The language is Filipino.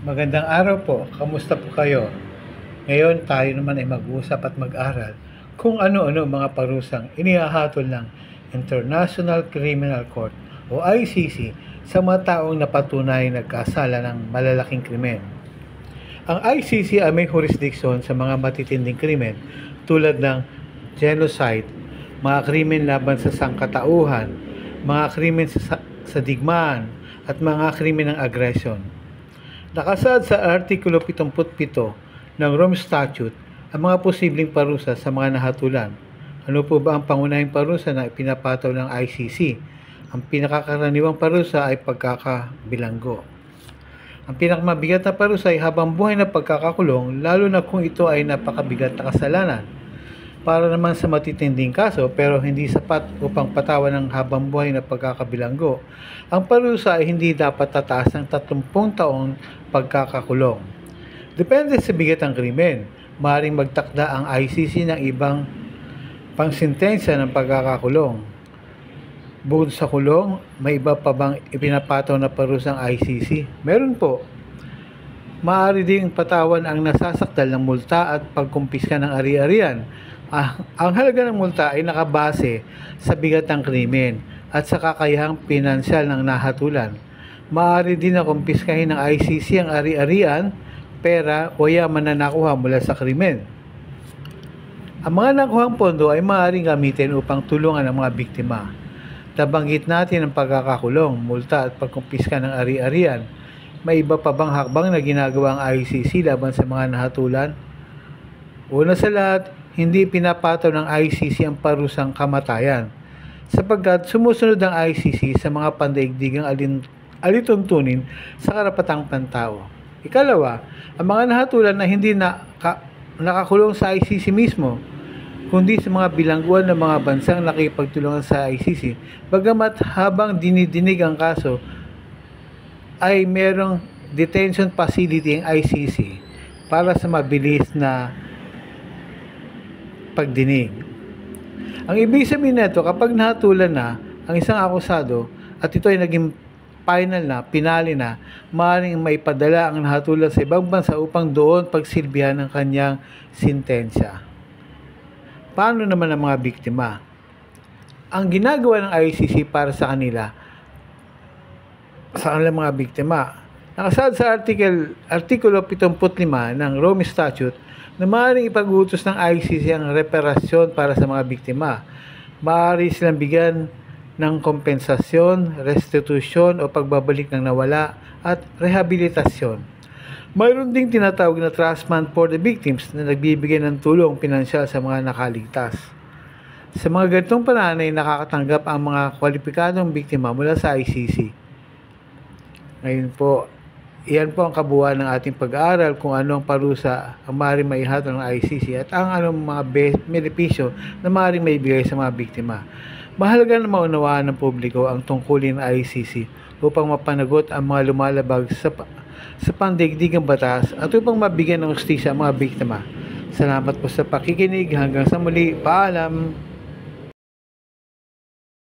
Magandang araw po. Kamusta po kayo? Ngayon tayo naman ay mag-uusap at mag-aral kung ano-ano mga parusang inihahatol ng International Criminal Court o ICC sa mga taong napatunay nagkasala ng malalaking krimen. Ang ICC ay may jurisdiksyon sa mga matitinding krimen tulad ng genocide, mga krimen laban sa sangkatauhan, mga krimen sa digmaan, at mga krimen ng aggression. Nakasaad sa Artikulo 77 ng Rome Statute ang mga posibleng parusa sa mga nahatulan. Ano po ba ang pangunahing parusa na ipinapataw ng ICC? Ang pinakakaraniwang parusa ay pagkakabilanggo. Ang pinakamabigat na parusa ay habang buhay na pagkakakulong, lalo na kung ito ay napakabigat na kasalanan. Para naman sa matitinding kaso pero hindi sapat upang patawan ng habang buhay na pagkakabilanggo, ang parusa ay hindi dapat tataas ng 30 taong pagkakakulong. Depende sa bigat ng krimen, maaaring magtakda ang ICC ng ibang pangsintensya ng pagkakakulong. Bukod sa kulong, may iba pa bang ipinapataw na parusang ICC? Meron po. Maaari ding patawan ang nasasakdal ng multa at pagkumpiska ng ari-arian. Ang halaga ng multa ay nakabase sa bigat ng krimen at sa kakayahang pinansyal ng nahatulan. Maaari din na kumpiskahin ng ICC ang ari-arian, pera o yaman na nakuha mula sa krimen. Ang mga nakuhang pondo ay maaaring gamitin upang tulungan ang mga biktima. Nabanggit natin ang pagkakakulong, multa at pagkumpiska ng ari-arian. May iba pa bang hakbang na ginagawa ang ICC laban sa mga nahatulan? Una sa lahat, hindi pinapataw ng ICC ang parusang kamatayan, sapagkat sumusunod ang ICC sa mga pandaigdigang alituntunin sa karapatang pantao. Ikalawa, ang mga nahatulan na hindi nakakulong sa ICC mismo, kundi sa mga bilangguan ng mga bansang nakipagtulungan sa ICC, bagamat habang dinidinig ang kaso, ay merong detention facility ang ICC para sa mabilis na pagdinig. Ang ibig sabihin nito, kapag nahatulan na ang isang akusado at ito ay naging pinali na, maaaring maipadala ang nahatulan sa ibang bansa upang doon pagsilbihan ng kanyang sintensya. Paano naman ang mga biktima? Ang ginagawa ng ICC para sa kanilang mga biktima, nakasaad sa Artikulo 75 ng Rome Statute na maaaring ipag-utos ng ICC ang reparasyon para sa mga biktima. Maaari silang bigyan ng kompensasyon, restitusyon o pagbabalik ng nawala at rehabilitasyon. Mayroon ding tinatawag na trust fund for the victims na nagbibigay ng tulong pinansyal sa mga nakaligtas. Sa mga ganitong paraan ay nakakatanggap ang mga kwalipikadong biktima mula sa ICC. Ngayon po, iyan po ang kabuuan ng ating pag-aaral kung anong parusa ang maaaring maihatol ng ICC at ang anong mga benepisyo na maaaring maibigay sa mga biktima. Mahalaga na maunawaan ng publiko ang tungkulin ng ICC upang mapanagot ang mga lumalabag sa pandaigdigang batas at upang mabigyan ng hustisya ang mga biktima. Salamat po sa pakikinig. Hanggang sa muli. Paalam!